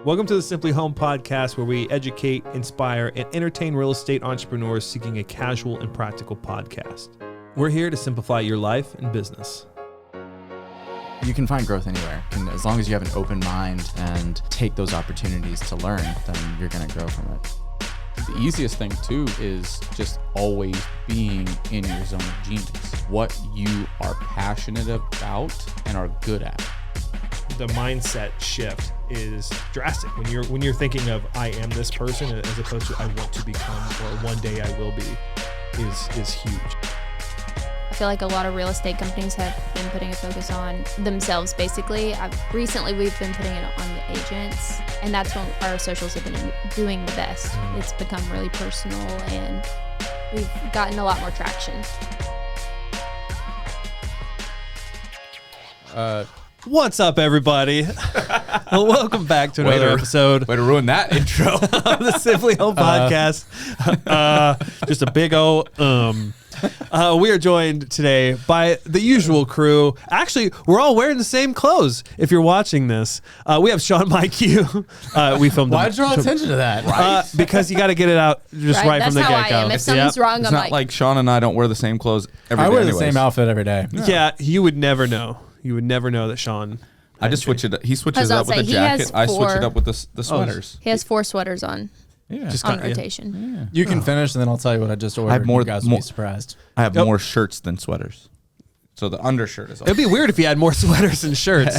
Welcome to the simpliHŌM podcast, where we educate, inspire, and entertain real estate entrepreneurs seeking a casual and practical podcast. We're here to simplify your life and business. You can find growth anywhere. And as long as you have an open mind and take those opportunities to learn, then you're going to grow from it. The easiest thing too is just always being in your zone of genius. What you are passionate about and are good at. The mindset shift is drastic when you're thinking of I am this person as opposed to I want to become or one day I will be is huge. I feel like a lot of real estate companies have been putting a focus on themselves, basically. Recently, we've been putting it on the agents, and that's when our socials have been doing the best. It's become really personal, and we've gotten a lot more traction. What's up, everybody? Welcome back to another episode. Way to ruin that intro. Of the simpliHŌM podcast. Just a big O. We are joined today by the usual crew. Actually, we're all wearing the same clothes. If you're watching this, we have Sean MyQ. We filmed. Why draw attention to that? Because you got to get it out just right That's from the how get-go. I am. If something's wrong, It's I'm not like Sean and I don't wear the same clothes every day. I wear the anyways. same outfit every day. Yeah, you would never know. You would never know that Sean. I just switch it. He switches I it was up with about the to say, he has jacket. I switch it four- up with the sweaters. He has 4 sweaters on Yeah. Just on got- yeah. rotation. Yeah. You can finish, and then I'll tell you what I just ordered. I have more- You guys will more- be surprised. I have Yep. more shirts than sweaters. So the undershirt is. It'd be weird if you had more sweaters than shirts.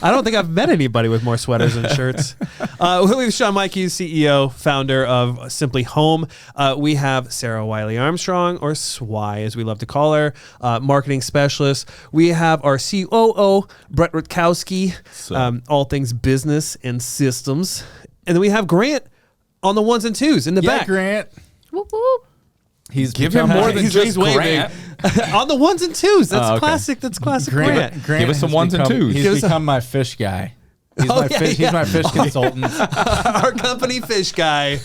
I don't think I've met anybody with more sweaters than shirts. We have Sean MyQ, CEO, founder of simpliHŌM. We have Sarah Wiley Armstrong, or SWI as we love to call her, marketing specialist. We have our COO, Brett Rutkowski, all things business and systems. And then we have Grant on the ones and twos in the back. Grant. Whoop, whoop. He's Give him more than just Grant. On the ones and twos. That's Oh, okay. classic. That's classic Grant. Grant Give us some has ones and become- twos. He's Give us become my fish guy. He's yeah. my fish consultant. Our company fish guy.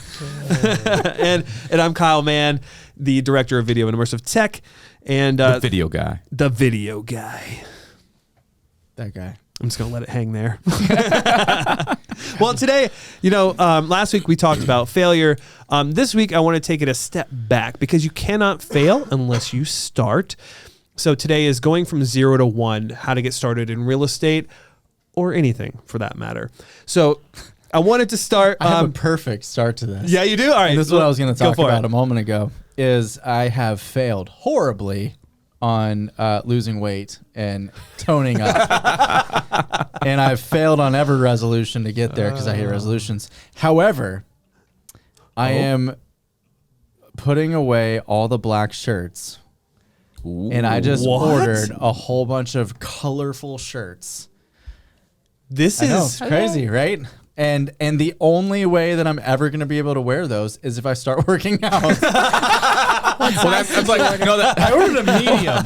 and I'm Kyle Mann, the director of video and immersive tech, and The video guy. the video guy. That guy. I'm just gonna let it hang there. Well, today, last week we talked about failure. This week I want to take it a step back because you cannot fail unless you start. So today is going from 0 to 1, how to get started in real estate or anything for that matter. So I wanted to start. I have a perfect start to this. Yeah, you do? All right. And this is what I was going to Go talk for about it. a moment ago, is I have failed horribly on losing weight and toning up. And I've failed on every resolution to get there because I hate resolutions. However, I am putting away all the black shirts. And I just What? ordered a whole bunch of colorful shirts. This I know, is it's crazy, right? And the only way that I'm ever going to be able to wear those is if I start working out. That's like I ordered a medium.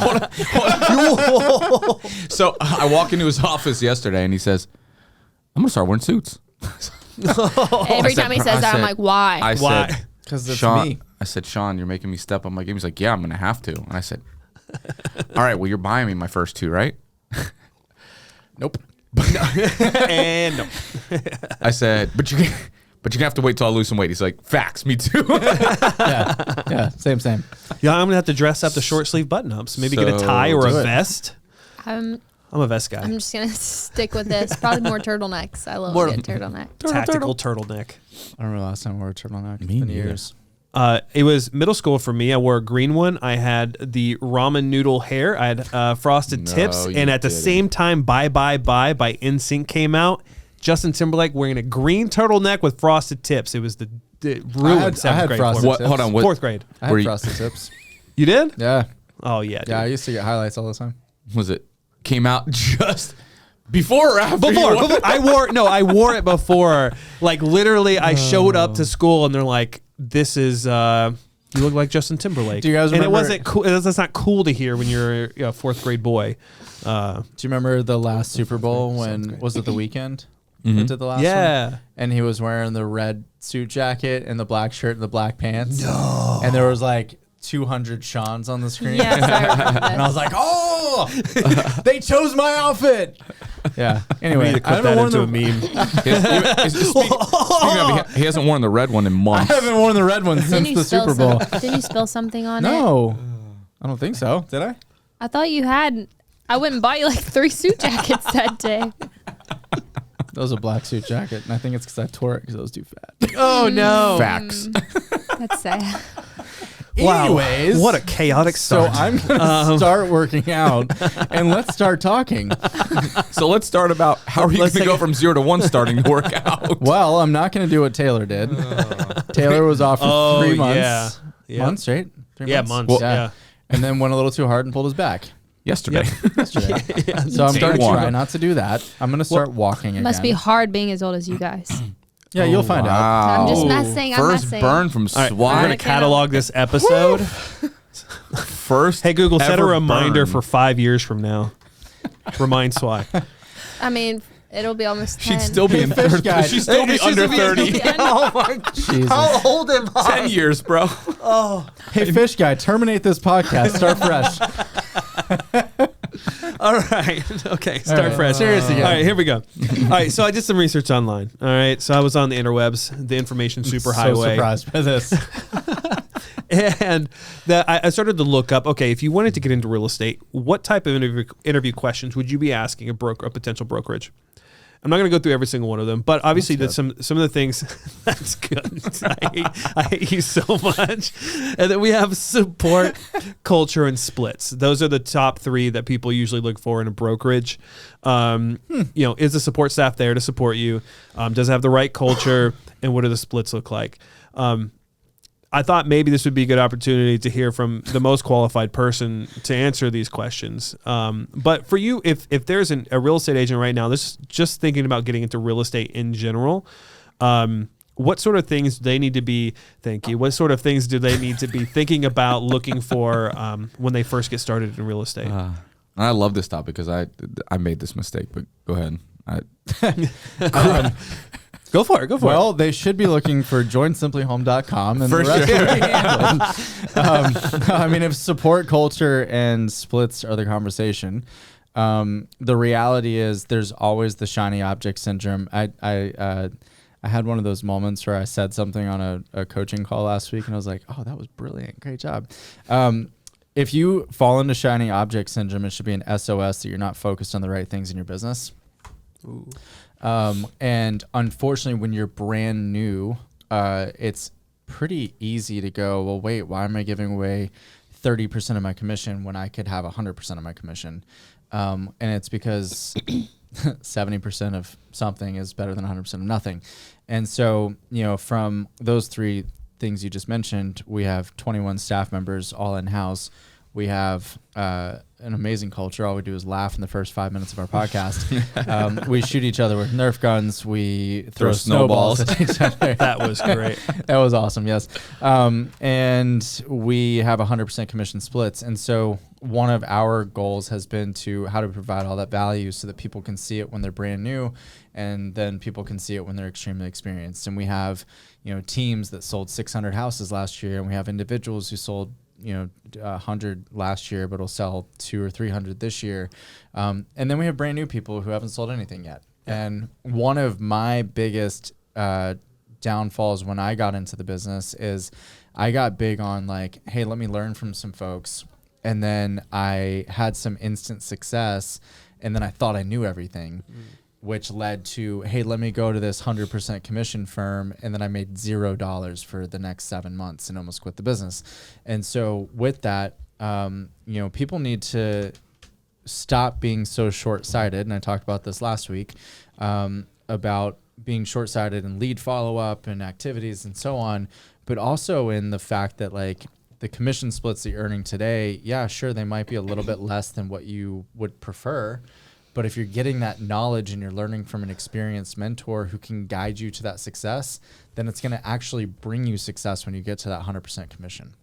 So I walk into his office yesterday and he says, "I'm gonna start wearing suits." Every time he says that, I'm like, why? I Why? said, Because it's Sean, me. I said, Sean, you're making me step up my game. He's like, yeah, I'm gonna have to. And I said, all right, well, you're buying me my first 2, right? Nope. and no. I said, but you're gonna have to wait till I lose some weight. He's like, facts, me too. Yeah, same. Yeah, I'm gonna have to dress up the short sleeve button ups. Maybe get a tie or a do it. vest. I'm I'm a vest guy. I'm just going to stick with this. Probably more turtlenecks. I love More- a good turtleneck. Tactical turtleneck. I don't remember the last time I wore a turtleneck. It's Me been neither. years. It was middle school for me. I wore a green one. I had the ramen noodle hair. I had frosted No, tips. you And at the didn't. same time, Bye Bye Bye by NSYNC came out. Justin Timberlake wearing a green turtleneck with frosted tips. It was the ruined I had seventh grade frosted for me. What? Hold on. What, Fourth grade. I Were had you- frosted tips. You did? Yeah. Oh, yeah. Yeah, I dude. used to get highlights all the time. was it? Came out just before or after? Before, you wore it? I wore it before. Like literally, I showed up to school and they're like, "This is you look like Justin Timberlake." Do you guys And it remember- wasn't cool. That's not cool to hear when you're a fourth grade boy. Do you remember the last Super Bowl when, was it The Weeknd? Mhm. That did the last one? Yeah. And he was wearing the red suit jacket and the black shirt and the black pants. No. And there was like 200 Seans on the screen. Yes, I remember And I this. was like, oh, they chose my outfit. Yeah. We Anyway, need to clip I that haven't into worn a the meme. Speaking of, he hasn't worn the red one in I months. haven't worn the red one since the Super Bowl. Didn't you spill something on it? No, I don't think so. Did I? I thought you had. I went and bought you like 3 suit jackets that day. That was a black suit jacket, and I think it's because I tore it because I was too fat. Oh no! Facts. That's sad. Wow. Anyways, What a chaotic so start. I'm gonna start working out, and let's start talking. So let's start about how are you going Let's to take go a- from 0 to 1 starting to work out? Well, I'm not gonna do what Taylor did. Taylor was off for 3 months. Yeah. Yeah. Months, right? 3 Yeah, months. months. Yeah. And then went a little too hard and pulled his back Yesterday. yesterday. So I'm Day going to one. try not to do that. I'm going to start walking again. Must be hard being as old as you guys. Yeah, you'll find out. Wow. I'm just messing. I'm First messing. burn from All right, SWAT. we're gonna Alright, catalog this episode. First. Hey Google, set a ever reminder burn. for 5 years from now. Remind SWAT. I mean, it'll be almost 10. She'd still be in Fish third. guy. She'd still be under 30. Oh my! Jesus. How old am I? 10 years, bro. Hey, fish guy, terminate this podcast. Start fresh. All right. Okay. Start right. fresh. Seriously, All yeah. right. Here we go. All right. So I did some research online. All right. So I was on the interwebs, the information So superhighway. surprised by this. And I started to look up, okay, if you wanted to get into real estate, what type of interview questions would you be asking a potential brokerage? I'm not going to go through every single one of them, but obviously that's some of the things. That's good. I hate you so much. And then we have support, culture, and splits. Those are the top 3 that people usually look for in a brokerage. You know, is the support staff there to support you? Does it have the right culture? And what do the splits look like? I thought maybe this would be a good opportunity to hear from the most qualified person to answer these questions. But for you, if there's a real estate agent right now, this is just thinking about getting into real estate in general, what sort of things do they need to be, what sort of things do they need to be thinking about looking for when they first get started in real estate? I love this topic because I made this mistake, but go ahead. Go for it. Well, they should be looking for joinsimpliHome.com and For the rest sure. will be handled. I mean, if support, culture, and splits are the conversation, the reality is there's always the shiny object syndrome. I had one of those moments where I said something on a coaching call last week, and I was like, "Oh, that was brilliant! Great job." If you fall into shiny object syndrome, it should be an SOS that you're not focused on the right things in your business. Ooh. And unfortunately, when you're brand new, it's pretty easy to go, well, wait, why am I giving away 30% of my commission when I could have 100% of my commission? And it's because 70% of something is better than 100% of nothing. And so, you know, from those 3 things you just mentioned, we have 21 staff members all in-house. We have an amazing culture. All we do is laugh in the first 5 minutes of our podcast. We shoot each other with Nerf guns. We throw snowballs at each other. That was great. That was awesome, yes. And we have 100% commission splits. And so one of our goals has been to how to provide all that value so that people can see it when they're brand new, and then people can see it when they're extremely experienced. And we have, you know, teams that sold 600 houses last year, and we have individuals who sold 100 last year, but will sell 200 or 300 this year. And then we have brand new people who haven't sold anything yet. Yeah. And one of my biggest downfalls when I got into the business is I got big on like, hey, let me learn from some folks. And then I had some instant success, and then I thought I knew everything. Which led to, hey, let me go to this 100% commission firm. And then I made $0 for the next 7 months and almost quit the business. And so with that, people need to stop being so short-sighted. And I talked about this last week about being short-sighted in lead follow-up and activities and so on, but also in the fact that like the commission splits that you're earning today, yeah, sure, they might be a little bit less than what you would prefer. But if you're getting that knowledge and you're learning from an experienced mentor who can guide you to that success, then it's going to actually bring you success when you get to that 100% commission.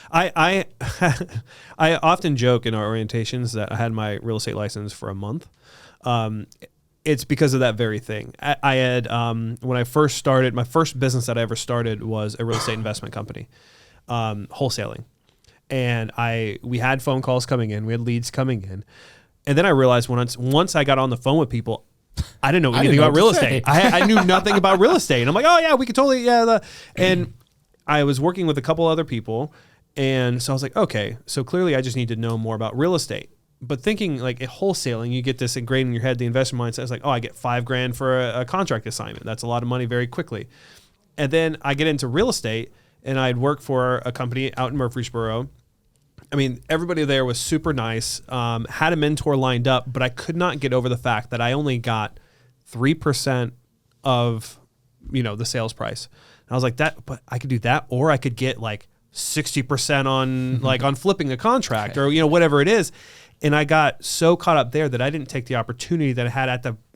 I often joke in our orientations that I had my real estate license for a month. It's because of that very thing. I had, when I first started, my first business that I ever started was a real estate investment company, wholesaling. And we had phone calls coming in, we had leads coming in, And then I realized once I got on the phone with people, I didn't know anything about real estate. I knew nothing about real estate. And I'm like, oh yeah, we could totally, and I was working with a couple other people. And so I was like, okay, so clearly I just need to know more about real estate. But thinking like wholesaling, you get this ingrained in your head, the investment mindset is like, oh, I get $5,000 for a contract assignment. That's a lot of money very quickly. And then I get into real estate, and I'd work for a company out in Murfreesboro. I mean, everybody there was super nice, had a mentor lined up, but I could not get over the fact that I only got 3% of, the sales price. And I was like, but I could do that, or I could get like 60% on like on flipping a contract or, whatever it is. And I got so caught up there that I didn't take the opportunity that I had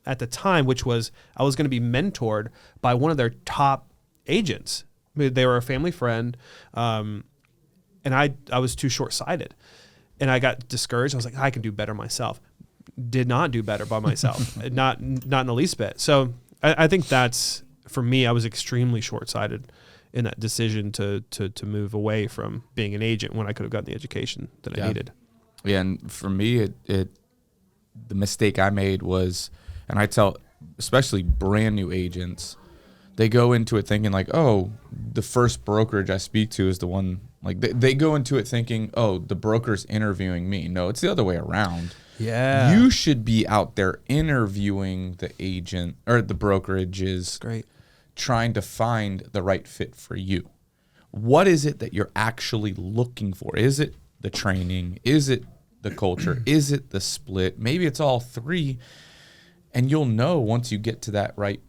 at the time, which was I was going to be mentored by one of their top agents. I mean, they were a family friend. And I was too short-sighted, and I got discouraged. I was like, I can do better myself. Did not do better by myself, not in the least bit. So I think that's, for me, I was extremely short-sighted in that decision to move away from being an agent when I could have gotten the education that I needed. Yeah, and for me, the mistake I made was, and I tell especially brand new agents, they go into it thinking like, oh, the first brokerage I speak to is the one. Like they go into it thinking, oh, the broker's interviewing me. No, it's the other way around. Yeah. You should be out there interviewing the agent or the brokerages. Great. Trying to find the right fit for you. What is it that you're actually looking for? Is it the training? Is it the culture? Is it the split? Maybe it's all three. And you'll know once you get to that right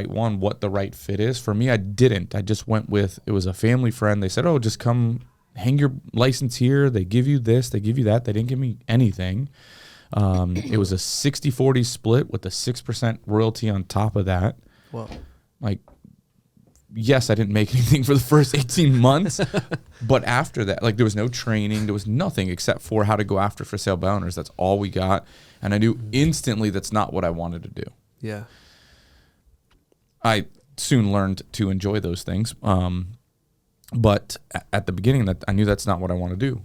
one, what the right fit is. For me, I didn't. I just went with, it was a family friend. They said, oh, just come hang your license here. They give you this, they give you that. They didn't give me anything. It was a 60-40 split with a 6% royalty on top of that. Well, like, yes, I didn't make anything for the first 18 months, but after that, like, there was no training. There was nothing except for how to go after for sale by owners. That's all we got. And I knew instantly that's not what I wanted to do. Yeah. I soon learned to enjoy those things. But at the beginning, that I knew that's not what I want to do.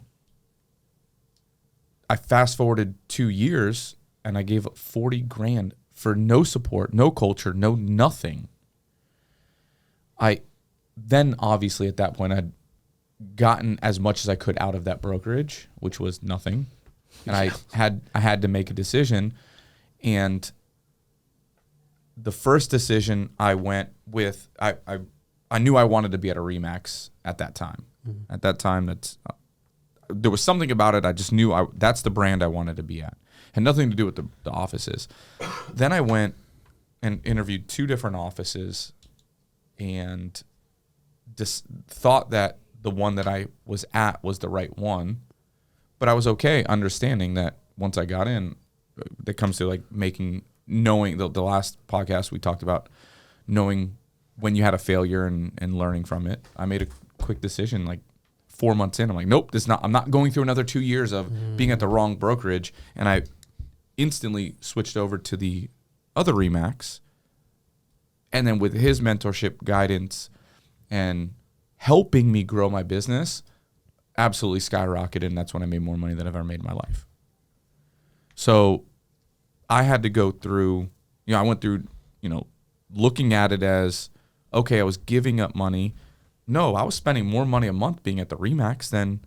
I fast forwarded 2 years and I gave up $40,000 for no support, no culture, no nothing. I then obviously at that point I'd gotten as much as I could out of that brokerage, which was nothing. And I had to make a decision. And the first decision I went with, I knew I wanted to be at a RE/MAX at that time. Mm-hmm. At that time, there was something about it. I just knew that's the brand I wanted to be at. Had nothing to do with the offices. Then I went and interviewed 2 different offices and just thought that the one that I was at was the right one. But I was okay understanding that once I got in, that comes to like knowing the last podcast we talked about knowing when you had a failure and learning from it. I made a quick decision like 4 months in. I'm like, nope, I'm not going through another 2 years of being at the wrong brokerage. And I instantly switched over to the other RE/MAX. And then with his mentorship, guidance, and helping me grow my business, absolutely skyrocketed. And that's when I made more money than I've ever made in my life. So I had to go through, I went through, looking at it as, okay, I was giving up money. No, I was spending more money a month being at the RE/MAX than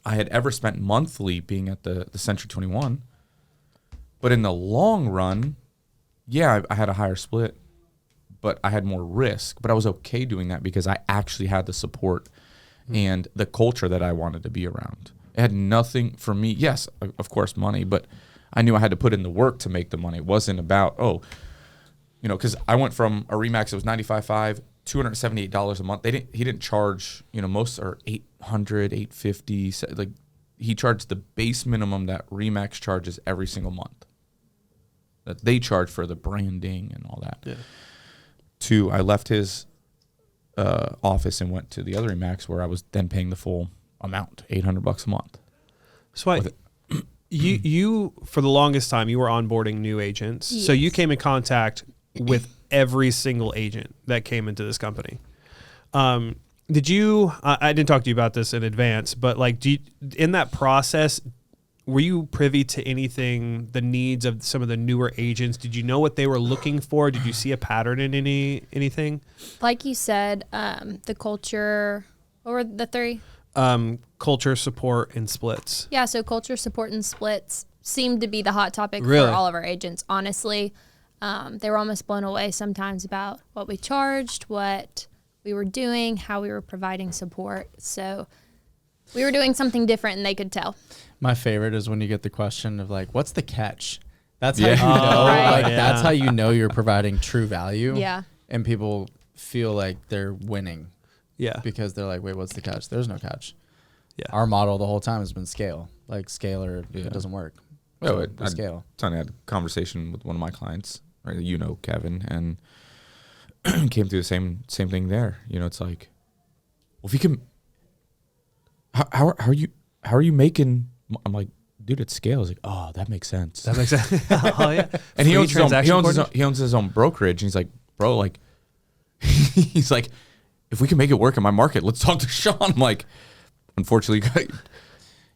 I had ever spent monthly being at the Century 21. But in the long run, yeah, I had a higher split, but I had more risk. But I was okay doing that because I actually had the support and the culture that I wanted to be around. It had nothing for me. Yes, of course, money, but I knew I had to put in the work to make the money. It wasn't about, because I went from a RE/MAX that was $95.5, $278 a month. He didn't charge, most are $800, $850. Like, he charged the base minimum that RE/MAX charges every single month. That they charge for the branding and all that. Yeah. I left his office and went to the other RE/MAX where I was then paying the full amount, $800 a month. So you for the longest time you were onboarding new agents. Yes. So you came in contact with every single agent that came into this company. Did you? I didn't talk to you about this in advance, but like, in that process, were you privy to anything, the needs of some of the newer agents? Did you know what they were looking for? Did you see a pattern in anything? Like you said, the culture, what were the three? Culture, support, and splits. Yeah, so culture, support, and splits seemed to be the hot topic Really? for all of our agents, honestly. They were almost blown away sometimes about what we charged, what we were doing, how we were providing support. So we were doing something different, and they could tell. My favorite is when you get the question of like, what's the catch? That's how Yeah. you know, Right. like, Yeah. that's how you know you're providing true value. Yeah. And people feel like they're winning Yeah. because they're like, wait, what's the catch? There's no catch. Yeah. Our model the whole time has been scale. Like scale or Yeah. it doesn't work. Well, So I we scale. I had a conversation with one of my clients, right? You know, Kevin, and came through the same thing there. You know, it's like, well, if you can, how are you making? I'm like, dude, it's scale. He's like, oh, that makes sense. That makes sense. Oh yeah. And he Free owns his own, transaction coordinator? he owns his own brokerage, and he's like, bro, like, he's like, if we can make it work in my market, let's talk to Sean. I'm like, unfortunately,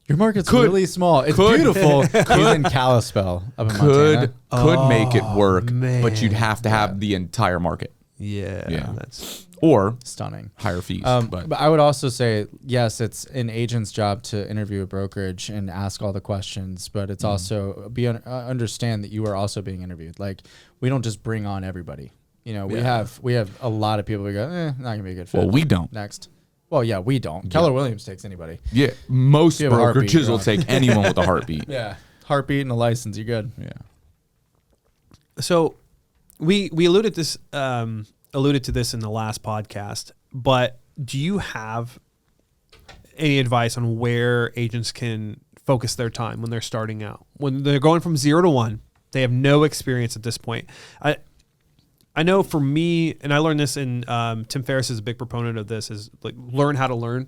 Your market's Could- really small. It's could- beautiful. He's in Kalispell up in could Montana. make it work, but man. you'd have to have the entire market Yeah. Yeah. That's Or or stunning. higher fees. But I would also say, yes, it's an agent's job to interview a brokerage and ask all the questions, but it's also understand that you are also being interviewed. Like, we don't just bring on everybody. You know, we have a lot of people who go, not gonna be a good fit. well, we don't. Next. Well, yeah, we don't. Keller Williams takes anybody. Yeah, most You have a heartbeat, brokerages will Ron. take anyone with a heartbeat. Yeah. Heartbeat and a license, you're good. Yeah. so. We alluded to this in the last podcast, but do you have any advice on where agents can focus their time when they're starting out? When they're going from 0 to 1, they have no experience at this point. I know for me, and I learned this in Tim Ferriss is a big proponent of this, is like learn how to learn,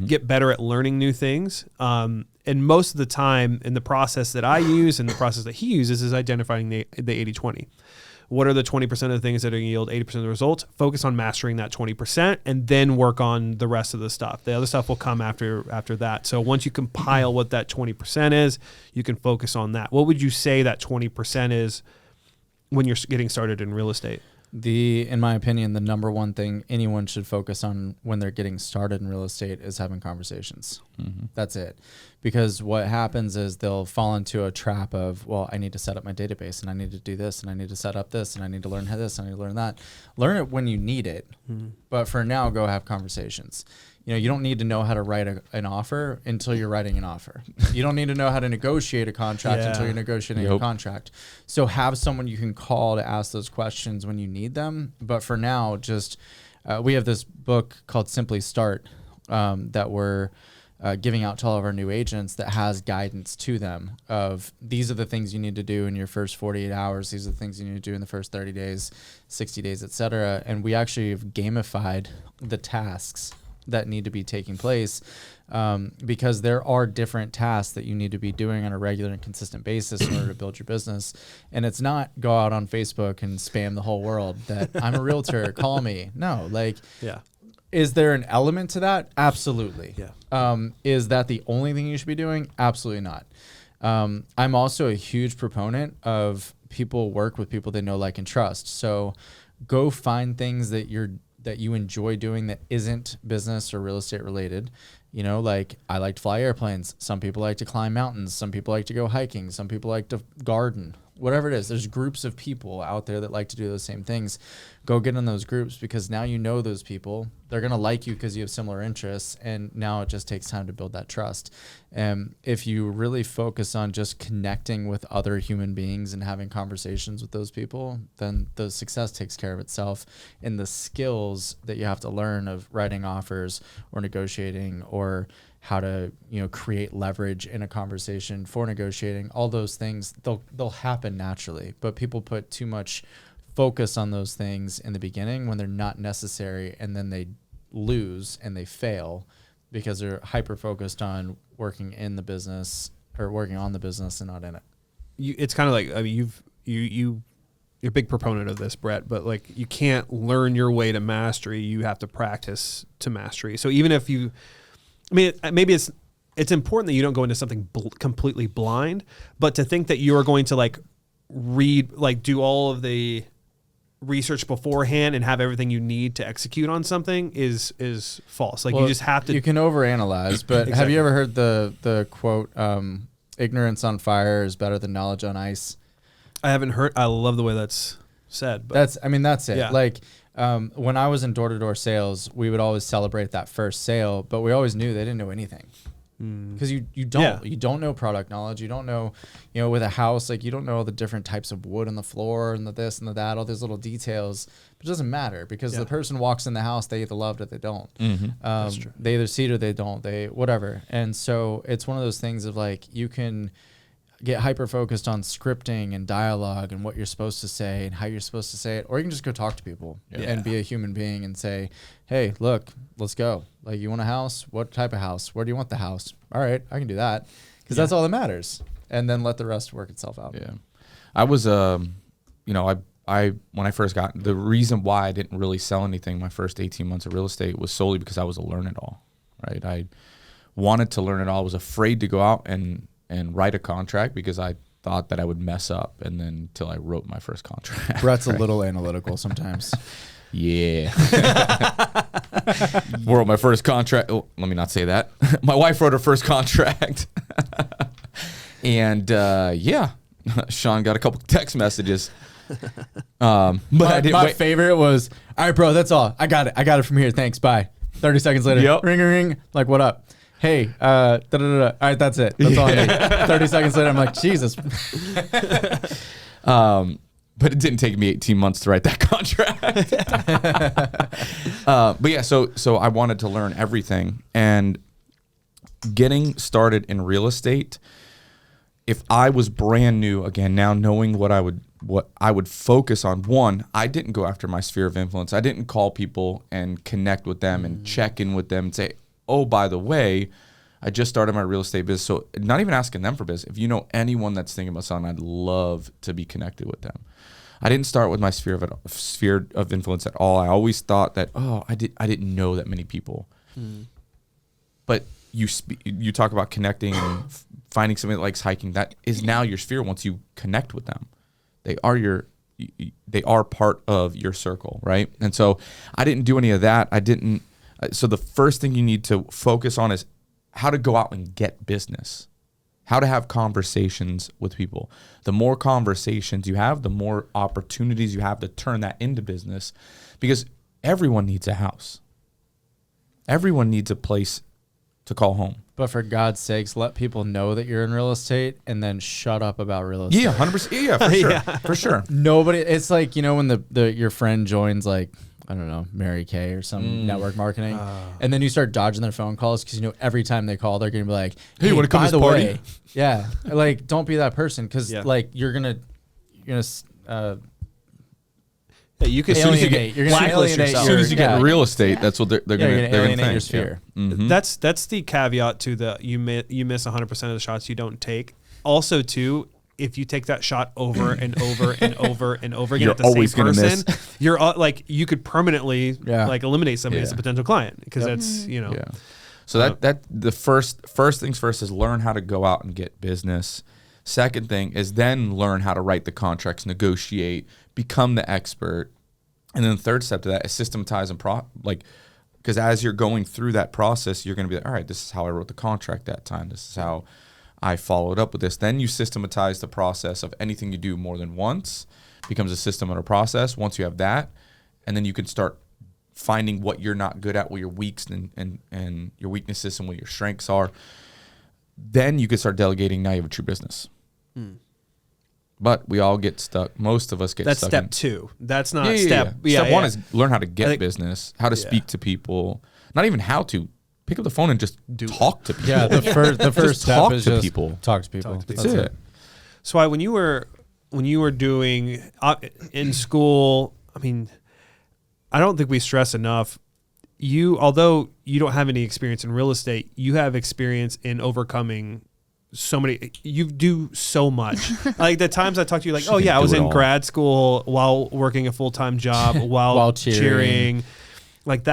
get better at learning new things. And most of the time in the process that I use and the process that he uses is identifying the 80-20. What are the 20% of the things that are going to yield 80% of the results? Focus on mastering that 20% and then work on the rest of the stuff. The other stuff will come after that. So once you compile what that 20% is, you can focus on that. What would you say that 20% is when you're getting started in real estate? In my opinion, the number one thing anyone should focus on when they're getting started in real estate is having conversations. That's it. Because what happens is they'll fall into a trap of, well, I need to set up my database and I need to do this and I need to set up this and I need to learn this and I need to learn that. Learn it when you need it. But for now, go have conversations. You know, you don't need to know how to write an offer until you're writing an offer. You don't need to know how to negotiate a contract until you're negotiating a contract. So have someone you can call to ask those questions when you need them. But for now, just we have this book called Simply Start that we're giving out to all of our new agents that has guidance to them of these are the things you need to do in your first 48 hours. These are the things you need to do in the first 30 days, 60 days, et cetera. And we actually have gamified the tasks that need to be taking place because there are different tasks that you need to be doing on a regular and consistent basis in order to build your business. And it's not go out on Facebook and spam the whole world that I'm a realtor, call me. No, like, is there an element to that? Absolutely. Yeah. Is that the only thing you should be doing? Absolutely not. I'm also a huge proponent of people work with people they know, like, and trust. So go find things that you enjoy doing that isn't business or real estate related. You know, like I like to fly airplanes. Some people like to climb mountains. Some people like to go hiking. Some people like to garden. Whatever it is, there's groups of people out there that like to do those same things. Go get in those groups because now you know those people. They're going to like you because you have similar interests. And now it just takes time to build that trust. And if you really focus on just connecting with other human beings and having conversations with those people, then the success takes care of itself. And the skills that you have to learn of writing offers or negotiating or how to, you know, create leverage in a conversation for negotiating, all those things, they'll happen naturally. But people put too much focus on those things in the beginning when they're not necessary, and then they lose and they fail because they're hyper focused on working in the business or working on the business and not in it. It's kind of like, I mean, you're a big proponent of this, Brett, but like you can't learn your way to mastery. You have to practice to mastery. So even if you, I mean, maybe it's it's important that you don't go into something completely blind, but to think that you are going to like read, like do all of the research beforehand and have everything you need to execute on something is false. Like you just have to. You can overanalyze, but have you ever heard the quote, ignorance on fire is better than knowledge on ice? I haven't heard. I love the way that's said. But that's it. Yeah. Like when I was in door-to-door sales, we would always celebrate that first sale, but we always knew they didn't know anything. Because you don't know product knowledge. You don't know, with a house, like you don't know all the different types of wood on the floor and the this and the that, all these little details. But it doesn't matter because the person walks in the house, they either love it or they don't. That's true. They either see it or they don't. They whatever. And so it's one of those things of like you can get hyper focused on scripting and dialogue and what you're supposed to say and how you're supposed to say it, or you can just go talk to people and be a human being and say, hey, look, let's go. Like, you want a house? What type of house? Where do you want the house? All right, I can do that, because that's all that matters. And then let the rest work itself out. Yeah, I was, when I first got, the reason why I didn't really sell anything my first 18 months of real estate was solely because I was a learn-it-all, right? I wanted to learn it all. I was afraid to go out and write a contract because I thought that I would mess up, and then until I wrote my first contract. Brett's a little analytical sometimes. Yeah. Wrote my first contract. Oh, let me not say that. My wife wrote her first contract. And Sean got a couple text messages. But my favorite was, all right, bro, that's all. I got it from here. Thanks. Bye. 30 seconds later, ring. Like, what up? Hey, All right, that's it. That's all I need. 30 seconds later, I'm like, Jesus. But it didn't take me 18 months to write that contract. But yeah, so I wanted to learn everything. And getting started in real estate, if I was brand new, again, now knowing what I would focus on, one, I didn't go after my sphere of influence. I didn't call people and connect with them and check in with them and say, oh, by the way, I just started my real estate business. So not even asking them for business. If you know anyone that's thinking about something, I'd love to be connected with them. I didn't start with my sphere of influence at all. I always thought that, I didn't know that many people. But you talk about connecting and finding somebody that likes hiking. That is now your sphere once you connect with them. They are part of your circle, right? And so I didn't do any of that. So the first thing you need to focus on is how to go out and get business, how to have conversations with people. The more conversations you have, the more opportunities you have to turn that into business, because everyone needs a house. Everyone needs a place to call home. But for God's sakes, let people know that you're in real estate and then shut up about real estate. Yeah, 100%. Yeah, for sure. For sure. Nobody, it's like, when your friend joins, like, I don't know, Mary Kay or some network marketing, and then you start dodging their phone calls because every time they call, they're going to be like, hey, you want to come to this party? Way, yeah. Like, don't be that person, because like you're going to you can alienate. You're going to alienate. As soon as you get in real estate, that's what they're going to alienate your think. sphere. Yeah. Mm-hmm. That's the caveat to the you miss 100% of the shots you don't take. Also, too, if you take that shot over and over and over and over again You're at the always same gonna person, miss. you're like, you could permanently like eliminate somebody as a potential client, because that's Yeah. So that the first things first is learn how to go out and get business. Second thing is then learn how to write the contracts, negotiate, become the expert. And then the third step to that is systematize and because as you're going through that process, you're going to be like, all right, this is how I wrote the contract that time. This is how I followed up with this. Then you systematize the process of anything you do more than once becomes a system and a process. Once you have that, and then you can start finding what you're not good at, what your weaks and your weaknesses and what your strengths are. Then you can start delegating. Now you have a true business. But we all get stuck. Most of us get that's stuck. Step 2. That's not step 1 is learn how to get business, how to speak to people. Not even how to. Pick up the phone and just talk to people. Yeah, the first step talk is to just people. Talk to people. That's it. So when you were doing in school, I mean, I don't think we stress enough. Although you don't have any experience in real estate, you have experience in overcoming so many. You do so much. Like the times I talked to you, like, oh yeah, I was in grad school while working a full-time job while cheering. Like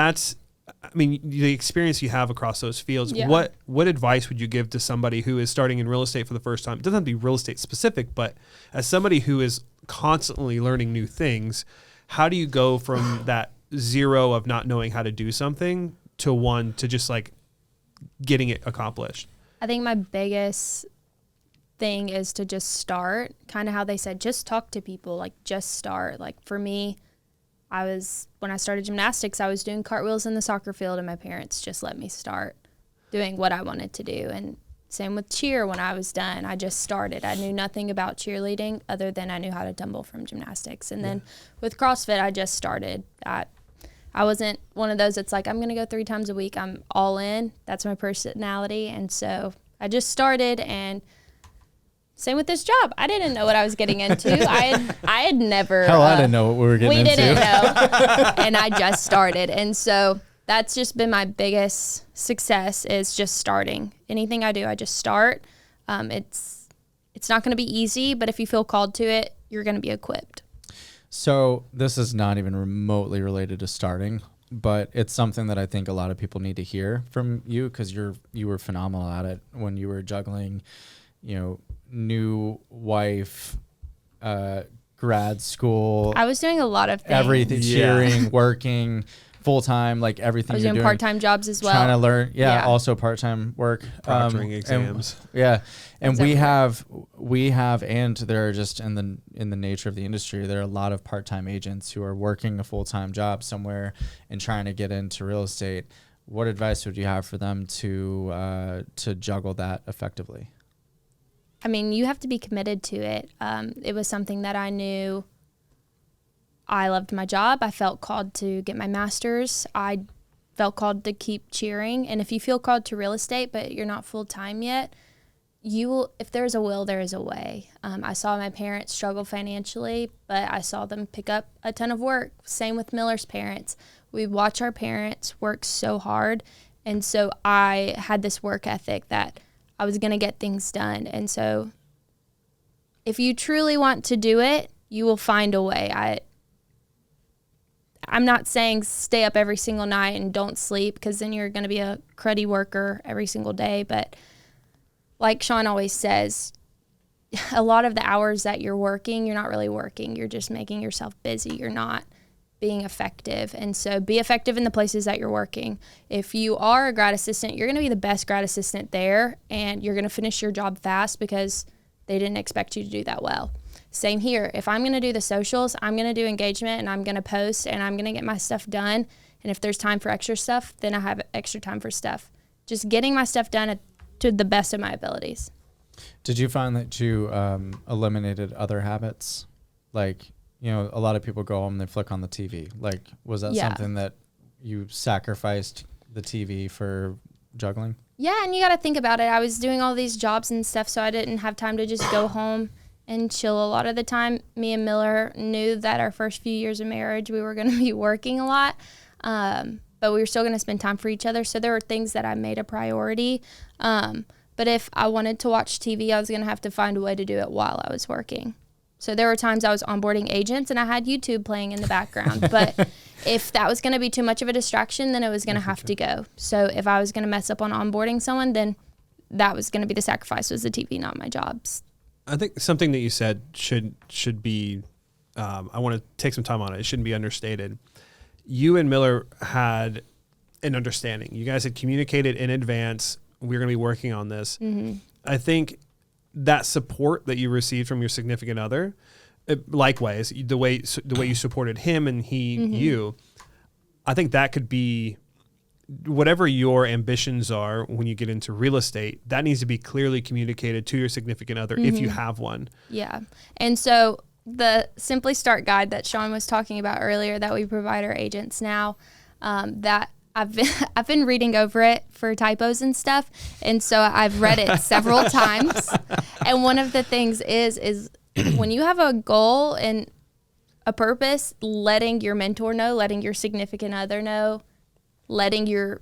I mean, the experience you have across those fields, Yeah. what advice would you give to somebody who is starting in real estate for the first time? It doesn't have to be real estate specific, but as somebody who is constantly learning new things, how do you go from that 0 of not knowing how to do something to 1 to just like getting it accomplished? I think my biggest thing is to just start, kind of how they said, just talk to people, like just start. Like for me, when I started gymnastics, I was doing cartwheels in the soccer field, and my parents just let me start doing what I wanted to do. And same with cheer. When I was done, I just started. I knew nothing about cheerleading other than I knew how to tumble from gymnastics. And then with CrossFit, I just started. I wasn't one of those that's like, I'm going to go 3 times a week. I'm all in. That's my personality. And so I just started, and same with this job. I didn't know what I was getting into. I had never. Hell, I didn't know what we were getting into. We didn't know. And I just started. And so that's just been my biggest success, is just starting. Anything I do, I just start. It's not going to be easy, but if you feel called to it, you're going to be equipped. So this is not even remotely related to starting, but it's something that I think a lot of people need to hear from you, because you were phenomenal at it when you were juggling, new wife, grad school. I was doing a lot of things. Everything, cheering, working full time, like everything. I was you're doing part-time jobs as well. Trying to learn, also part-time work, Proctoring exams. And we have, and there are just in the nature of the industry, there are a lot of part-time agents who are working a full-time job somewhere and trying to get into real estate. What advice would you have for them to juggle that effectively? I mean, you have to be committed to it. It was something that I knew. I loved my job. I felt called to get my master's. I felt called to keep cheering. And if you feel called to real estate, but you're not full-time yet, if there's a will, there is a way. I saw my parents struggle financially, but I saw them pick up a ton of work. Same with Miller's parents. We watch our parents work so hard. And so I had this work ethic that I was going to get things done. And so if you truly want to do it, you will find a way. I'm not saying stay up every single night and don't sleep, because then you're going to be a cruddy worker every single day. But like Sean always says, a lot of the hours that you're working, you're not really working. You're just making yourself busy. You're not being effective. And so be effective in the places that you're working. If you are a grad assistant, you're going to be the best grad assistant there, and you're going to finish your job fast because they didn't expect you to do that well. Same here. If I'm going to do the socials, I'm going to do engagement, and I'm going to post, and I'm going to get my stuff done. And if there's time for extra stuff, then I have extra time for stuff. Just getting my stuff done to the best of my abilities. Did you find that you eliminated other habits? Like, a lot of people go home and they flick on the TV. Like, was that something that you sacrificed the TV for juggling? Yeah, and you got to think about it. I was doing all these jobs and stuff, so I didn't have time to just go home and chill. A lot of the time, me and Miller knew that our first few years of marriage, we were going to be working a lot, but we were still going to spend time for each other. So there were things that I made a priority. But if I wanted to watch TV, I was going to have to find a way to do it while I was working. So there were times I was onboarding agents and I had YouTube playing in the background. But if that was going to be too much of a distraction, then it was going to have to go. So if I was going to mess up on onboarding someone, then that was going to be the sacrifice, was the TV, not my jobs. I think something that you said should be, I want to take some time on it. It shouldn't be understated. You and Miller had an understanding. You guys had communicated in advance, we're going to be working on this. Mm-hmm. I think that support that you received from your significant other, likewise, the way you supported him and he, mm-hmm. you, I think that could be whatever your ambitions are when you get into real estate, that needs to be clearly communicated to your significant other, mm-hmm. if you have one. Yeah. And so the Simply Start guide that Sean was talking about earlier that we provide our agents now, that I've been reading over it for typos and stuff. And so I've read it several times. And one of the things is when you have a goal and a purpose, letting your mentor know, letting your significant other know, letting your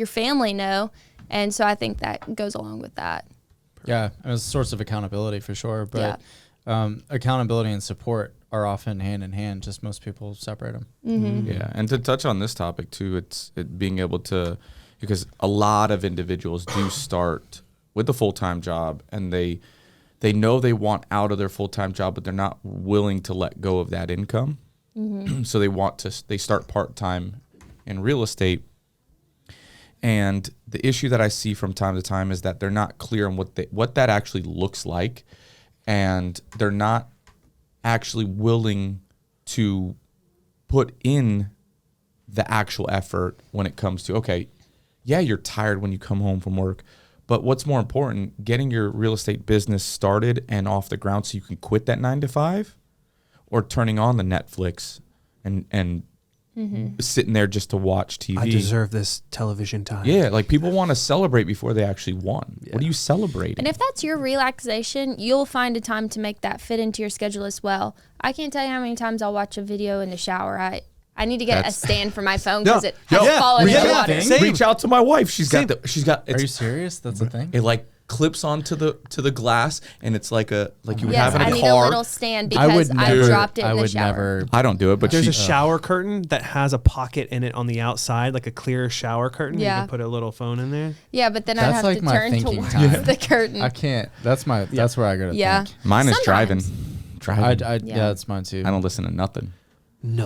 family know. And so I think that goes along with that. Yeah, it was a source of accountability for sure. But accountability and support are often hand in hand. Just most people separate them. Yeah, and to touch on this topic too, it's being able to, because a lot of individuals do start with a full-time job, and they know they want out of their full-time job, but they're not willing to let go of that income. So they start part-time in real estate. And the issue that I see from time to time is that they're not clear on what that actually looks like, and they're not actually willing to put in the actual effort when it comes to, okay, yeah, you're tired when you come home from work, but what's more important, getting your real estate business started and off the ground so you can quit that 9 to 5, or turning on the Netflix and sitting there just to watch TV. I deserve this television time. Yeah, like people want to celebrate before they actually won. Yeah. What are you celebrating? And if that's your relaxation, you'll find a time to make that fit into your schedule as well. I can't tell you how many times I'll watch a video in the shower. I need to get a stand for my phone because it has fallen into water. Reach out to my wife. She's got. Are you serious? That's a thing? It like clips onto the glass, and it's like you would yes, have in a car. I need a little stand because I dropped it in the shower. I don't do it, but there's a shower curtain that has a pocket in it on the outside, like a clear shower curtain. Yeah. You can put a little phone in there. Yeah, but then I'd have like to turn towards the curtain. I can't. That's where I go to think. Mine is driving. That's mine too. I don't listen to nothing. And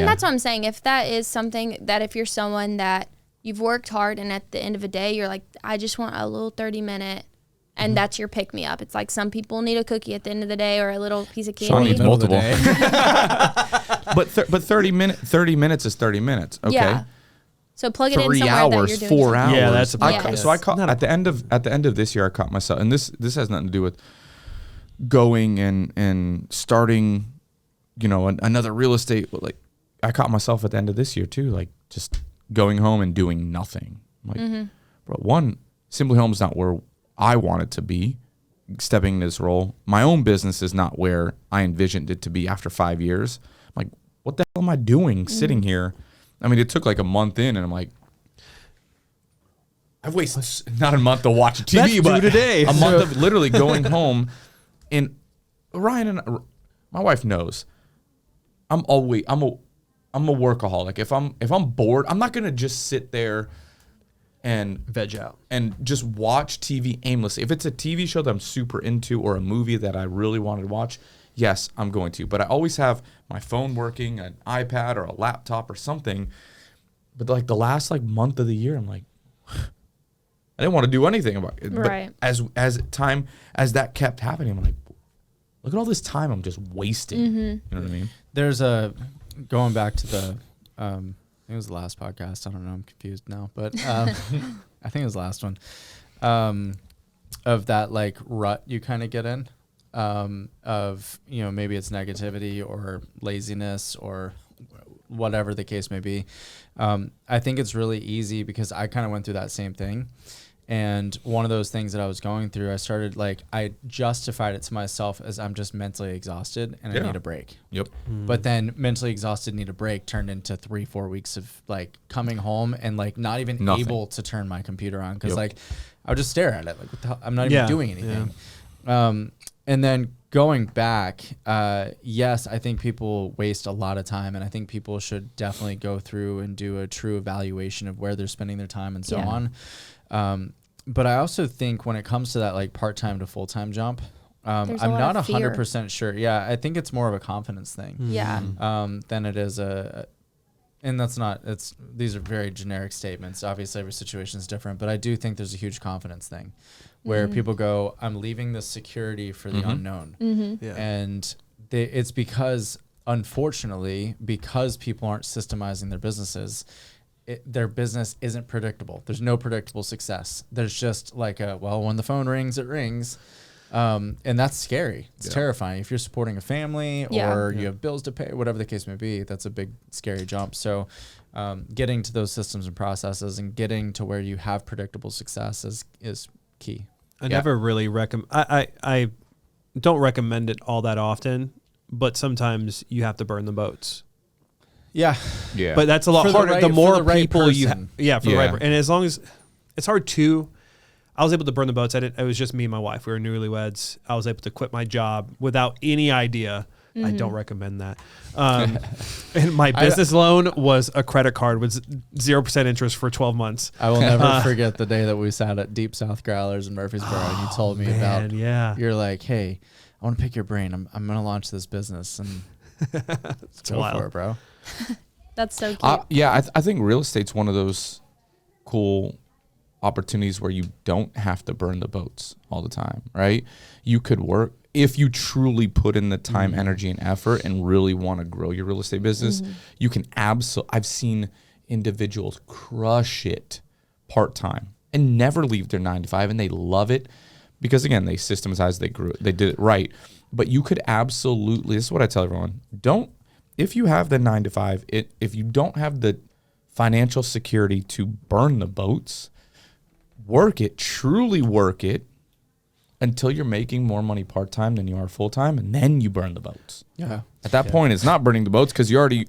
that's what I'm saying. If that is something that if you're someone that you've worked hard and at the end of the day, you're like, I just want a little 30-minute, and that's your pick-me-up. It's like some people need a cookie at the end of the day or a little piece of candy. Sean needs multiple. but 30 minutes is 30 minutes. Okay. Yeah. So plug it in somewhere 3 hours, that you're doing 4 hours. Yeah, that's a So I caught at the end of this year, I caught myself, and this has nothing to do with going and starting, another real estate. Like I caught myself at the end of this year too, like just going home and doing nothing. Like, bro, one, simpliHŌM is not where I want it to be. Stepping into this role, my own business is not where I envisioned it to be after 5 years. I'm like, what the hell am I doing sitting here? I mean, it took like a month in, and I'm like, I've wasted not a month to watch a TV, but today. a month of literally going home. And Ryan and my wife knows I'm a workaholic. If I'm bored, I'm not gonna just sit there and veg out and just watch TV aimlessly. If it's a TV show that I'm super into or a movie that I really wanted to watch, yes, I'm going to. But I always have my phone working, an iPad or a laptop or something. But like the last month of the year, I'm like, I didn't want to do anything about it. Right. But as that kept happening, I'm like, look at all this time I'm just wasting. You know what I mean? There's going back to the I think it was the last podcast. I don't know. I'm confused now, but I think it was the last one of that like rut you kind of get in of, maybe it's negativity or laziness or whatever the case may be. I think it's really easy because I kind of went through that same thing. And one of those things that I was going through, I justified it to myself as I'm just mentally exhausted and I need a break. Yep. But then mentally exhausted, need a break turned into 3-4 weeks of like coming home and like not even able to turn my computer on because I would just stare at it. Like, what the hell? I'm not even doing anything. Yeah. And then going back, yes, I think people waste a lot of time, and I think people should definitely go through and do a true evaluation of where they're spending their time and so on. But I also think when it comes to that like part-time to full-time jump, I'm not 100% sure. Yeah, I think it's more of a confidence thing. Yeah. Than it is and that's not, these are very generic statements. Obviously every situation is different, but I do think there's a huge confidence thing where people go, I'm leaving the security for the unknown. Yeah. And it's because, unfortunately, because people aren't systemizing their businesses, their business isn't predictable. There's no predictable success. There's just like when the phone rings, it rings. And that's scary. It's terrifying. If you're supporting a family or you have bills to pay, whatever the case may be, that's a big, scary jump. So getting to those systems and processes and getting to where you have predictable success is key. I never really recommend. I don't recommend it all that often, but sometimes you have to burn the boats. Yeah. But that's a lot harder. The more people you have. Yeah, for the right. And as long as it's hard too. I was able to burn the boats. It was just me and my wife. We were newlyweds. I was able to quit my job without any idea. I don't recommend that. And my business loan was a credit card with 0% interest for 12 months. I will never forget the day that we sat at Deep South Growlers in Murfreesboro, and you told me about. Yeah. You're like, hey, I want to pick your brain. I'm going to launch this business, and let's go for it, bro. That's so cute. Yeah, I think real estate's one of those cool opportunities where you don't have to burn the boats all the time, right? You could work if you truly put in the time, energy, and effort and really want to grow your real estate business. You can I've seen individuals crush it part-time and never leave their 9 to 5, and they love it because, again, they systematized, they did it right. But you could absolutely, this is what I tell everyone, if you have the 9 to 5, if you don't have the financial security to burn the boats, work it, truly work it, until you're making more money part-time than you are full-time, and then you burn the boats. Yeah. At that point, it's not burning the boats because you already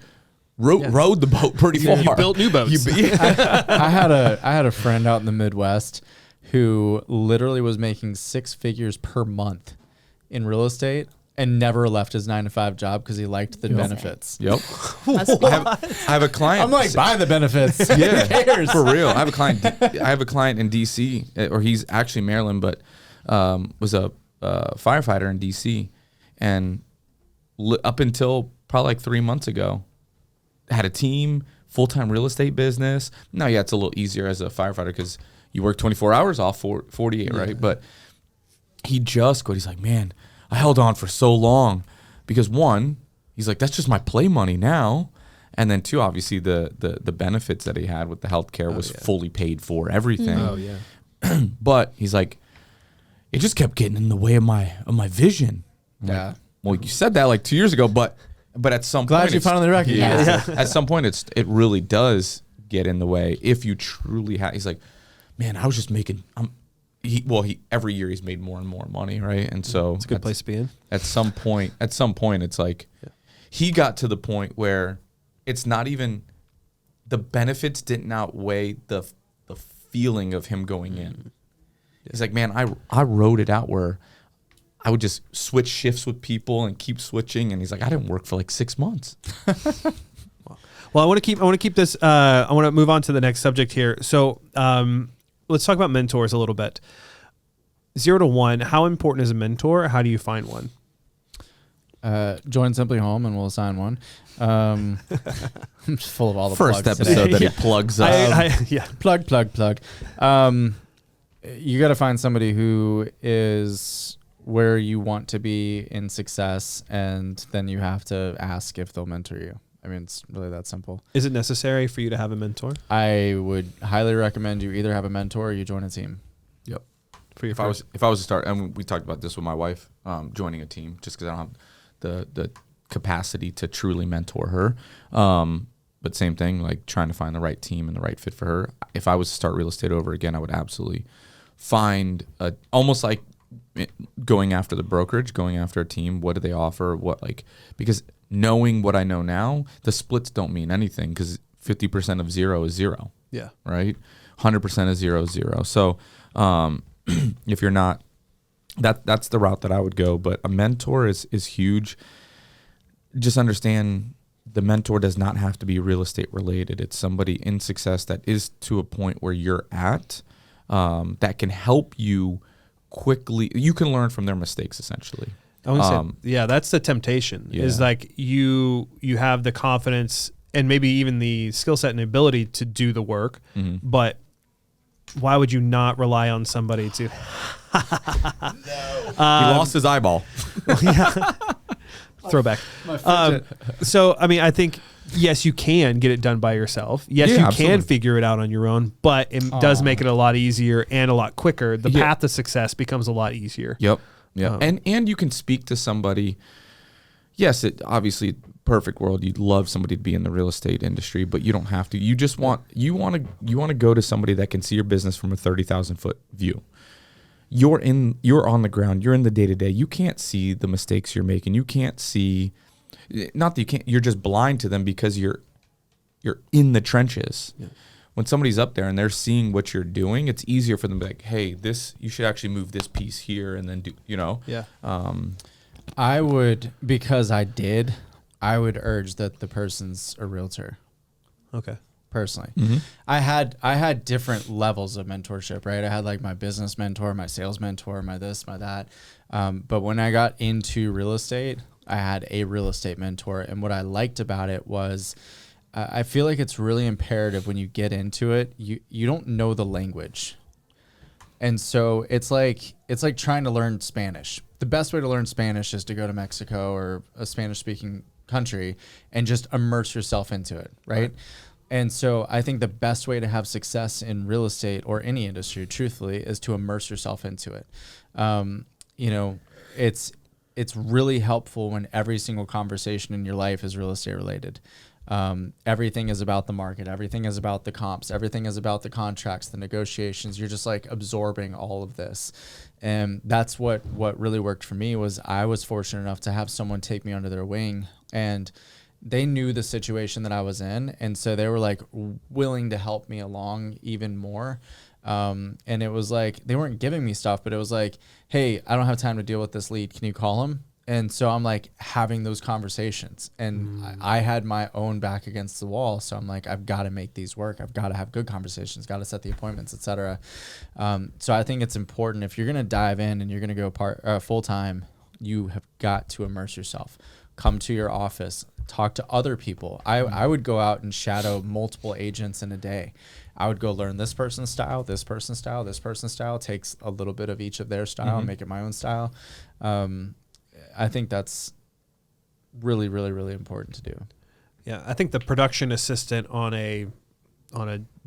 rode the boat pretty far. You built new boats. I had a friend out in the Midwest who literally was making 6 figures per month in real estate and never left his 9 to 5 job because he liked the benefits. Yep. Must be- I have a client. I'm like, buy the benefits. Yeah, Who cares? for real. I have a client in DC, or he's actually Maryland, but was a firefighter in DC, and up until probably like 3 months ago, had a team, full-time real estate business. Now, yeah, it's a little easier as a firefighter because you work 24 hours off 48, right? But he just quit. He's like, man, I held on for so long because, one, he's like, that's just my play money now. And then 2, obviously the benefits that he had with the healthcare was fully paid for, everything. Oh, yeah. But he's like, it just kept getting in the way of my vision. I'm Yeah. like, well, you said that like 2 years ago, but at some Glad point, you finally recognized at some point, it really does get in the way if you truly have. He's like, man, I was just making. Every year he's made more and more money, right? And so It's a good place to be in. At some point, it's like he got to the point where it's not even the benefits didn't outweigh the feeling of him going in. He's like, man, I wrote it out where I would just switch shifts with people and keep switching. And he's like, I didn't work for like 6 months. Well, I want to keep this. I want to move on to the next subject here. So let's talk about mentors a little bit. 0 to 1. How important is a mentor? How do you find one? Join simpliHŌM and we'll assign one. I'm just full of all the First plugs episode today. that he plugs us. Yeah. Plug. You got to find somebody who is where you want to be in success, and then you have to ask if they'll mentor you. I mean, it's really that simple. Is it necessary for you to have a mentor? I would highly recommend you either have a mentor or you join a team. Yep. For your If I was to start, and we talked about this with my wife, joining a team, just because I don't have the capacity to truly mentor her. But same thing, like trying to find the right team and the right fit for her. If I was to start real estate over again, I would absolutely find almost like going after the brokerage, going after a team. What do they offer? Because knowing what I know now, the splits don't mean anything because 50% of 0 is 0. Yeah. Right. 100% of 0 is 0. So if you're not, that's the route that I would go. But a mentor is huge. Just understand the mentor does not have to be real estate related. It's somebody in success that is to a point where you're at, that can help you quickly. You can learn from their mistakes, essentially. I would say, yeah, that's the temptation. Is like you have the confidence and maybe even the skill set and ability to do the work, but why would you not rely on somebody to? He lost his eyeball. Throwback. So, I mean, I think, yes, you can get it done by yourself. Yes, Yeah, you absolutely. can figure it out on your own, but it does make it a lot easier and a lot quicker. The path to success becomes a lot easier. Yep. Yeah. And you can speak to somebody. Yes, it obviously perfect world. You'd love somebody to be in the real estate industry, but you don't have to. You just want to go to somebody that can see your business from a 30,000 foot view. You're on the ground. You're in the day to day. You can't see the mistakes you're making. You can't see, not that you can't. You're just blind to them because you're in the trenches. Yeah. when somebody's up there and they're seeing what you're doing, it's easier for them to be like, hey, you should actually move this piece here and then do, Yeah. I would, because I would urge that the person's a realtor. Okay. Personally, Mm-hmm. I had different levels of mentorship, right? I had like my business mentor, my sales mentor, my this, my that. But when I got into real estate, I had a real estate mentor. And what I liked about it was I feel like it's really imperative when you get into it, you don't know the language. And so it's like trying to learn Spanish. The best way to learn Spanish is to go to Mexico or a Spanish speaking country and just immerse yourself into it, right? And so I think the best way to have success in real estate or any industry, truthfully, is to immerse yourself into it. It's really helpful when every single conversation in your life is real estate related. Everything is about the market. Everything is about the comps. Everything is about the contracts, the negotiations. You're just like absorbing all of this. And that's what really worked for me was I was fortunate enough to have someone take me under their wing, and they knew the situation that I was in. And so they were like willing to help me along even more. And it was like, they weren't giving me stuff, but it was like, hey, I don't have time to deal with this lead. Can you call him? And so I'm like having those conversations, and I had my own back against the wall. So I'm like, I've got to make these work. I've got to have good conversations, got to set the appointments, etc. So I think it's important if you're going to dive in and you're going to go full time, you have got to immerse yourself. Come to your office, talk to other people. I would go out and shadow multiple agents in a day. I would go learn this person's style, this person's style, this person's style, takes a little bit of each of their style and make it my own style. I think that's really, really, really important to do. Yeah, I think the production assistant on a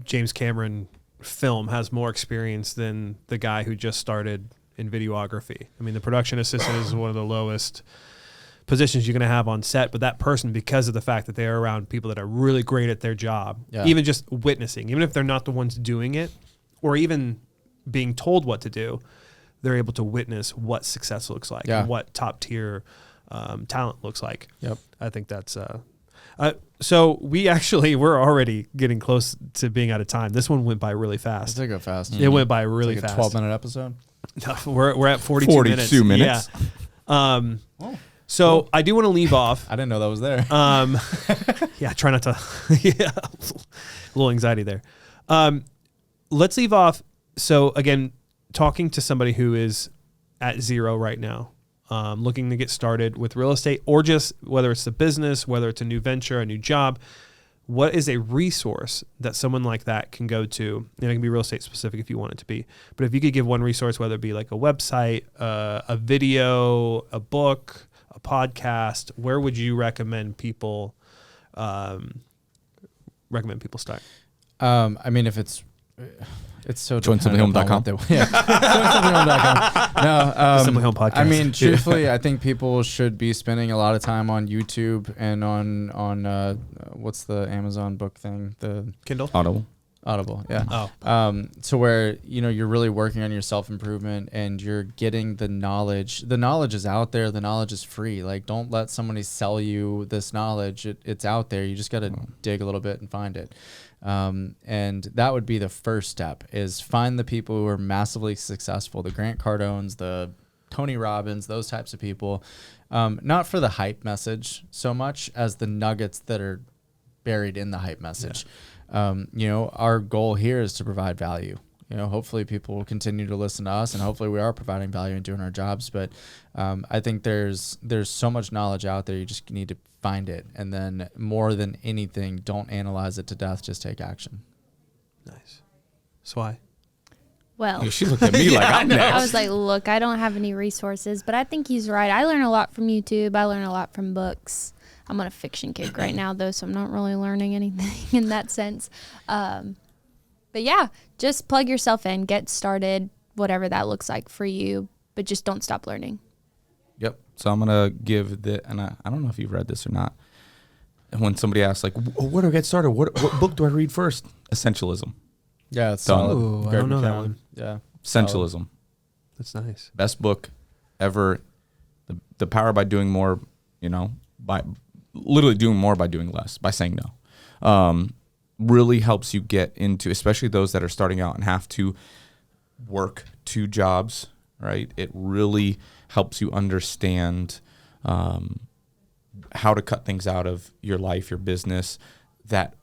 James Cameron film has more experience than the guy who just started in videography. I mean, the production assistant is one of the lowest positions you're going to have on set, but that person, because of the fact that they're around people that are really great at their job, even just witnessing, even if they're not the ones doing it or even being told what to do, they're able to witness what success looks like and what top tier talent looks like. Yep. I think that's so we're already getting close to being out of time. This one went by really fast. It's like go fast. It went by really it's like fast. a 12-minute episode. No, we're at 42 minutes. 42 minutes. Yeah. So I do want to leave off. I didn't know that was there. Yeah, try not to. Yeah, a little anxiety there. Let's leave off. So again, talking to somebody who is at zero right now, looking to get started with real estate, or just whether it's a business, whether it's a new venture, a new job, what is a resource that someone like that can go to? And it can be real estate specific if you want it to be. But if you could give one resource, whether it be like a website, a video, a book, a podcast, where would you recommend people start? I mean, if it's so Join simpliHŌMe.com. Yeah, join simpliHŌMe.com. No, Simply Home podcast. I mean, truthfully, I think people should be spending a lot of time on YouTube and on what's the Amazon book thing? The Kindle? Audible, yeah. Oh. To where, you're really working on your self-improvement and you're getting the knowledge. The knowledge is out there. The knowledge is free. Like, don't let somebody sell you this knowledge. It's out there. You just got to dig a little bit and find it. And that would be the first step, is find the people who are massively successful, the Grant Cardones, the Tony Robbins, those types of people, not for the hype message so much as the nuggets that are buried in the hype message. Our goal here is to provide value. Hopefully people will continue to listen to us, and hopefully we are providing value and doing our jobs. But I think there's so much knowledge out there. You just need to find it. And then more than anything, don't analyze it to death. Just take action. Nice. So why? Well, She looked at me like I'm next. I was like, look, I don't have any resources, but I think he's right. I learn a lot from YouTube. I learn a lot from books. I'm on a fiction kick right now, though, so I'm not really learning anything in that sense. But yeah, just plug yourself in, get started, whatever that looks like for you, but just don't stop learning. Yep. So I'm going to give and I don't know if you've read this or not. And when somebody asks, like, where do I get started? What book do I read first? Essentialism. Yeah, it's Done. solid. Ooh, I Greg don't know that McKeown. one. Yeah. Essentialism. That's nice. Best book ever. The power by doing more, by literally doing more by doing less, by saying no. really helps you get into, especially those that are starting out and have to work 2 jobs, right? It really helps you understand how to cut things out of your life, your business, that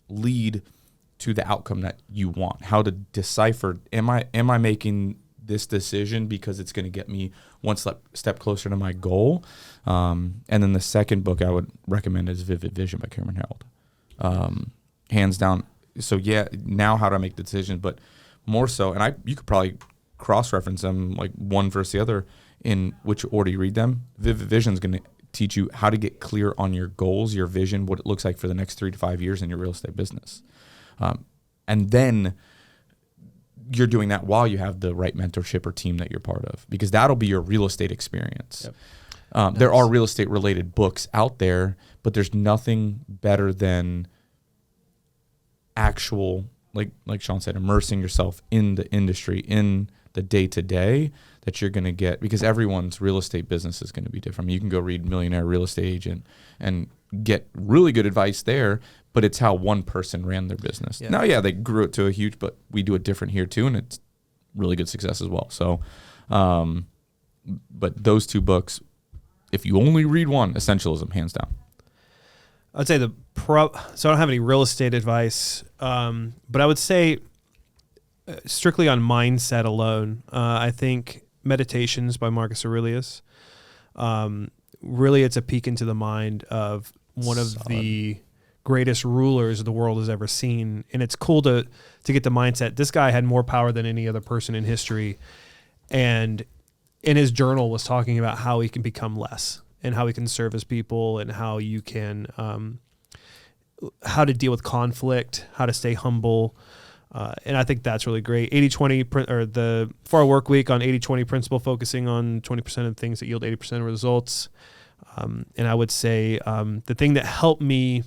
lead to the outcome that you want. How to decipher, am I making this decision because it's going to get me one step closer to my goal? And then the second book I would recommend is Vivid Vision by Herald. Hands down. So yeah, now how do I make the decision? But more so, and you could probably cross-reference them like one versus the other in which order you read them. Vivid Vision is going to teach you how to get clear on your goals, your vision, what it looks like for the next 3 to 5 years in your real estate business. And then you're doing that while you have the right mentorship or team that you're part of, because that'll be your real estate experience. Yep. There are real estate related books out there, but there's nothing better than actual, like Sean said, immersing yourself in the industry, in the day-to-day that you're going to get, because everyone's real estate business is going to be different. You can go read Millionaire Real Estate Agent and get really good advice there, but it's how one person ran their business. Yeah. Now, yeah, they grew it to a huge, but we do it different here too, and it's really good success as well. So, but those 2 books, if you only read one, Essentialism, hands down. I'd say so I don't have any real estate advice, but I would say strictly on mindset alone, I think Meditations by Marcus Aurelius, really it's a peek into the mind of one of the greatest rulers the world has ever seen. And it's cool to get the mindset. This guy had more power than any other person in history. And in his journal was talking about how he can become less and how he can serve his people and how you can, how to deal with conflict, how to stay humble. And I think that's really great. 80-20, or the 4-hour work week on 80-20 principle, focusing on 20% of things that yield 80% of results. And I would say the thing that helped me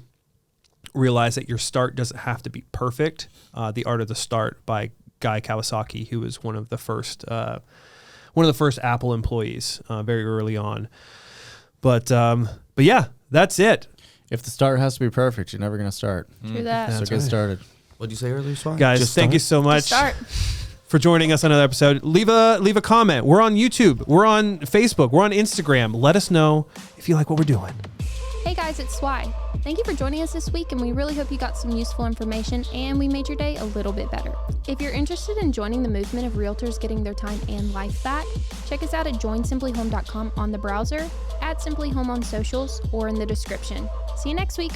realize that your start doesn't have to be perfect, The Art of the Start by Guy Kawasaki, who was one of the first Apple employees very early on. But yeah, that's it. If the start has to be perfect, you're never going to start. True that. So get started. What'd you say earlier, Swan? Guys, thank you so much for joining us on another episode. Leave a comment. We're on YouTube. We're on Facebook. We're on Instagram. Let us know if you like what we're doing. Hey guys, it's Swy. Thank you for joining us this week, and we really hope you got some useful information and we made your day a little bit better. If you're interested in joining the movement of realtors getting their time and life back, check us out at joinsimpliHome.com on the browser, at simpliHOME on socials, or in the description. See you next week.